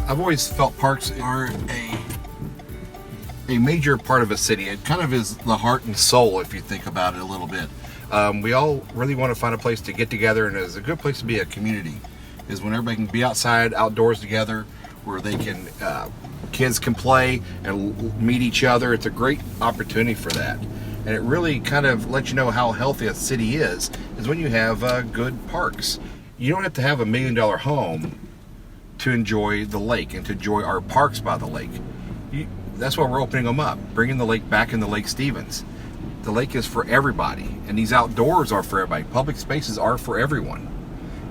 I've always felt parks are a major part of a city. It kind of is the heart and soul if you think about it a little bit. We all really want to find a place to get together, and it's a good place to be a community is when everybody can be outside, outdoors together, where they can, kids can play and meet each other. It's a great opportunity for that. And it really kind of lets you know how healthy a city is when you have good parks. You don't have to have $1 million home to enjoy the lake and to enjoy our parks by the lake. That's why we're opening them up, bringing the lake back into Lake Stevens. The lake is for everybody, and these outdoors are for everybody. Public spaces are for everyone.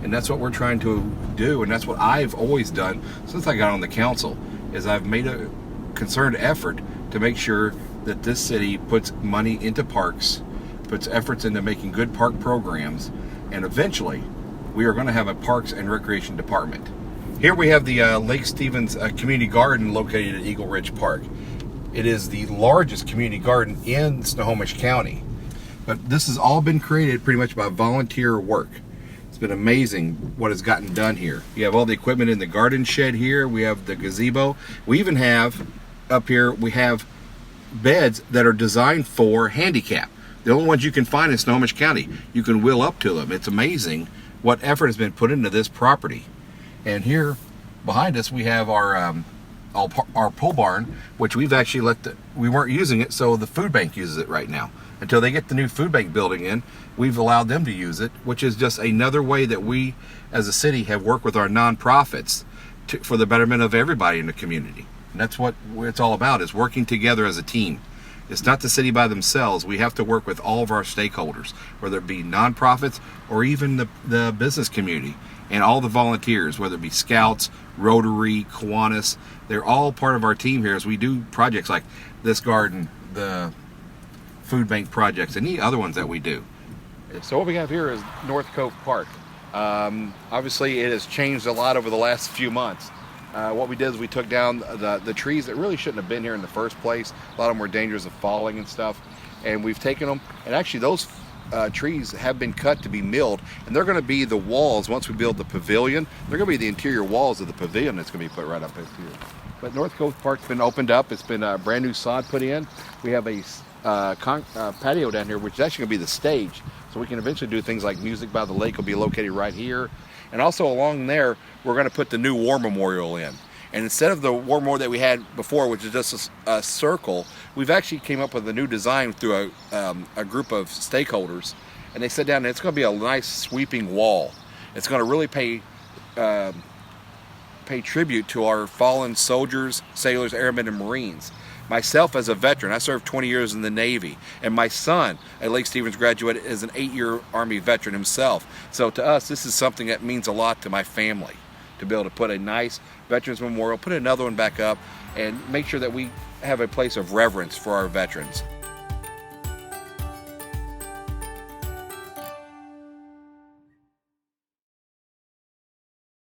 And that's what we're trying to do, and that's what I've always done since I got on the council, is I've made a concerted effort to make sure that this city puts money into parks, puts efforts into making good park programs, and eventually we are going to have a Parks and Recreation Department. Here we have the Lake Stevens Community Garden located at Eagle Ridge Park. It is the largest community garden in Snohomish County. But this has all been created pretty much by volunteer work. It's been amazing what has gotten done here. You have all the equipment in the garden shed here. We have the gazebo. We even have, up here, we have beds that are designed for handicap. The only ones you can find in Snohomish County. You can wheel up to them. It's amazing what effort has been put into this property. And here behind us we have our pole barn, which we've actually we weren't using it, so the food bank uses it right now. Until they get the new food bank building in, we've allowed them to use it, which is just another way that we as a city have worked with our nonprofits for the betterment of everybody in the community. And that's what it's all about, is working together as a team. It's not the city by themselves. We have to work with all of our stakeholders, whether it be nonprofits or even the business community and all the volunteers, whether it be Scouts, Rotary, Kiwanis. They're all part of our team here as we do projects like this garden, the food bank projects, and the other ones that we do. So what we have here is North Cove Park. Obviously it has changed a lot over the last few months. What we did is we took down the trees that really shouldn't have been here in the first place. A lot of them were dangerous of falling and stuff. And we've taken them, and actually those trees have been cut to be milled, and they're going to be the walls once we build the pavilion. They're going to be the interior walls of the pavilion that's going to be put right up here. But North Cove Park's been opened up. It's been a brand new sod put in. We have a patio down here, which is actually going to be the stage. So we can eventually do things like Music by the Lake will be located right here. And also along there, we're going to put the new war memorial in. And instead of the war memorial that we had before, which is just a circle, we've actually came up with a new design through a group of stakeholders. And they sat down, and it's going to be a nice sweeping wall. It's going to really pay tribute to our fallen soldiers, sailors, airmen, and Marines. Myself as a veteran, I served 20 years in the Navy, and my son, a Lake Stevens graduate, is an 8-year Army veteran himself. So to us, this is something that means a lot to my family, to be able to put a nice Veterans Memorial, put another one back up, and make sure that we have a place of reverence for our veterans.